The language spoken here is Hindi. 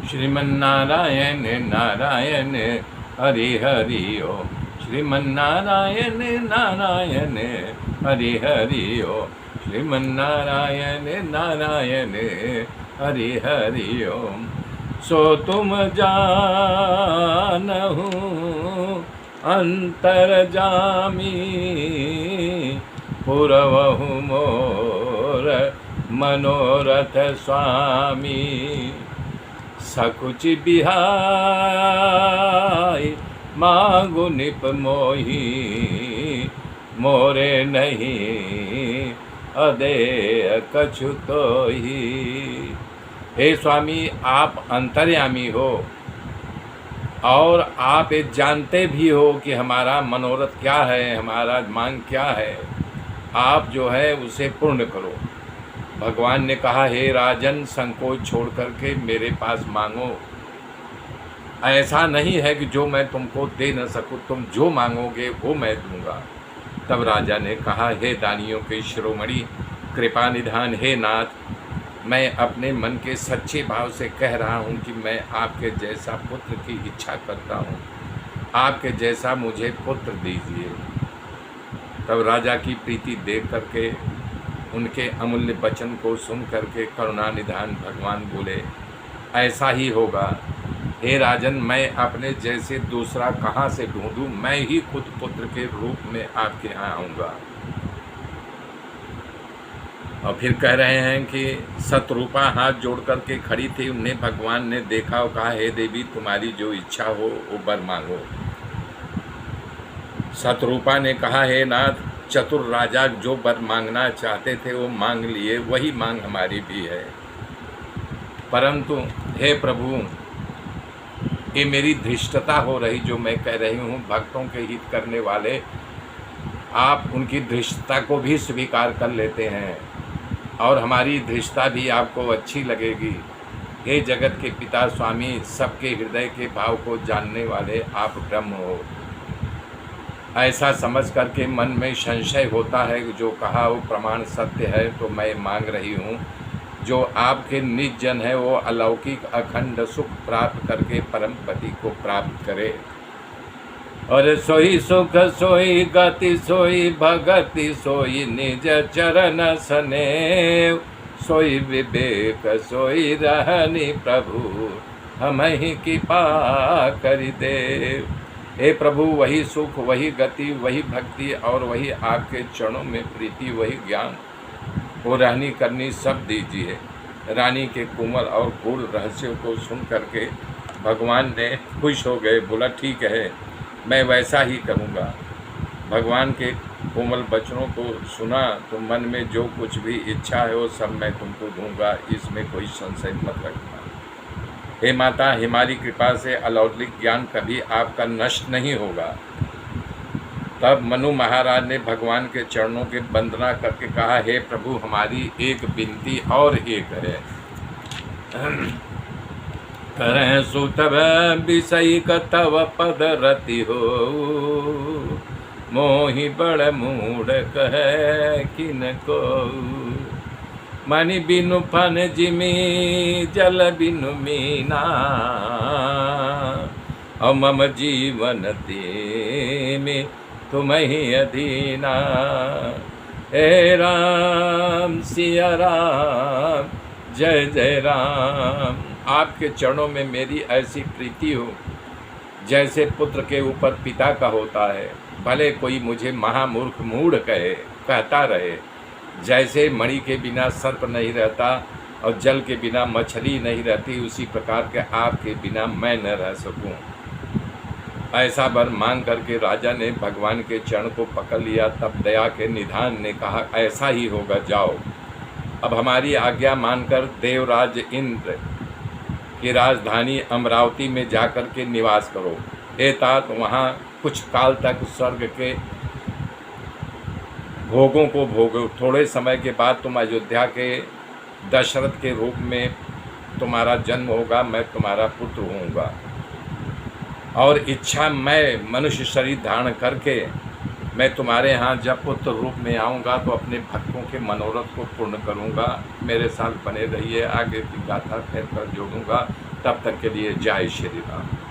श्रीमन्नारायण नारायण हरि हरि ओम। श्रीमन्नारायण नारायण हरि हरि ओम। श्रीमन्नारायण नारायण हरि हरि ओम। सो तुम जानहु अंतरजामी, पुरवहु मोर मनोरथ स्वामी। सकुच बिहाई मांगु निप मोही, मोरे नहीं अदेय कछु तोही। हे स्वामी, आप अंतर्यामी हो और आप ये जानते भी हो कि हमारा मनोरथ क्या है, हमारा मांग क्या है। आप जो है उसे पूर्ण करो। भगवान ने कहा, हे राजन, संकोच छोड़ करके मेरे पास मांगो। ऐसा नहीं है कि जो मैं तुमको दे न सकूं, तुम जो मांगोगे वो मैं दूंगा। तब राजा ने कहा, हे दानियों के शिरोमणि, कृपा निधान, हे नाथ, मैं अपने मन के सच्चे भाव से कह रहा हूँ कि मैं आपके जैसा पुत्र की इच्छा करता हूँ। आपके जैसा मुझे पुत्र दीजिए। तब राजा की प्रीति देख करके, उनके अमूल्य वचन को सुन करके करुणा निधान भगवान बोले, ऐसा ही होगा। हे राजन, मैं अपने जैसे दूसरा कहाँ से ढूंढूं? मैं ही खुद पुत्र के रूप में आपके यहाँ आऊँगा। और फिर कह रहे हैं कि सतरूपा हाथ जोड़ करके खड़ी थी। उन्हें भगवान ने देखा और कहा, हे देवी, तुम्हारी जो इच्छा हो वो वर मांगो। सतरूपा ने कहा, हे नाथ, चतुर राजा जो वर मांगना चाहते थे वो मांग लिए, वही मांग हमारी भी है। परंतु हे प्रभु, ये मेरी धृष्टता हो रही जो मैं कह रही हूँ। भक्तों के हित करने वाले आप उनकी धृष्टता को भी स्वीकार कर लेते हैं और हमारी धृष्टता भी आपको अच्छी लगेगी। हे जगत के पिता स्वामी, सबके हृदय के भाव को जानने वाले आप ब्रह्म हो। ऐसा समझ करके मन में संशय होता है कि जो कहा वो प्रमाण सत्य है, तो मैं मांग रही हूँ, जो आपके निज जन है वो अलौकिक अखंड सुख प्राप्त करके परम पति को प्राप्त करे। और सोई सुख सोई गति सोई भगति सोई निज चरण सनेव, सोई विवेक सोई रहनी प्रभु हमहि कृपा करि देव। हे प्रभु, वही सुख, वही गति, वही भक्ति और वही आपके चरणों में प्रीति, वही ज्ञान, वो रहनी करनी सब दीजिए। रानी के कोमल और गूढ़ रहस्यों को सुन करके भगवान ने खुश हो गए। बोला, ठीक है, मैं वैसा ही करूँगा। भगवान के कोमल वचनों को सुना तो मन में जो कुछ भी इच्छा है वो सब मैं तुमको दूंगा, इसमें कोई संशय मत रखना। हे माता, हमारी कृपा से अलौकिक ज्ञान कभी आपका नष्ट नहीं होगा। तब मनु महाराज ने भगवान के चरणों के वंदना करके कहा, हे प्रभु, हमारी एक विनती और एक है। करें सुतव विषय तव पद रति हो, मोहि बड़ मूढ़ कहे किन को। मणि बिनु फन जिमी जल बिनु मीना, और मम जीवन तेमे तुम ही अधीना। हे राम सिया राम जय जय राम। आपके चरणों में मेरी ऐसी प्रीति हो जैसे पुत्र के ऊपर पिता का होता है। भले कोई मुझे महामूर्ख मूढ़ कहता रहे, जैसे मणि के बिना सर्प नहीं रहता और जल के बिना मछली नहीं रहती, उसी प्रकार के आपके बिना मैं न रह सकूं। ऐसा वर मांग करके राजा ने भगवान के चरण को पकड़ लिया। तब दया के निधान ने कहा, ऐसा ही होगा, जाओ। अब हमारी आज्ञा मानकर देवराज इंद्र की राजधानी अमरावती में जाकर के निवास करो। हे तात, वहाँ कुछ काल तक स्वर्ग के भोगों को भोगो। थोड़े समय के बाद तुम अयोध्या के दशरथ के रूप में तुम्हारा जन्म होगा, मैं तुम्हारा पुत्र होऊंगा। और इच्छा मैं मनुष्य शरीर धारण करके मैं तुम्हारे यहाँ जब पुत्र रूप में आऊँगा तो अपने भक्तों के मनोरथ को पूर्ण करूँगा। मेरे साथ बने रहिए, आगे की गाथा फिर कर जोड़ूँगा। तब तक के लिए जय श्री राम।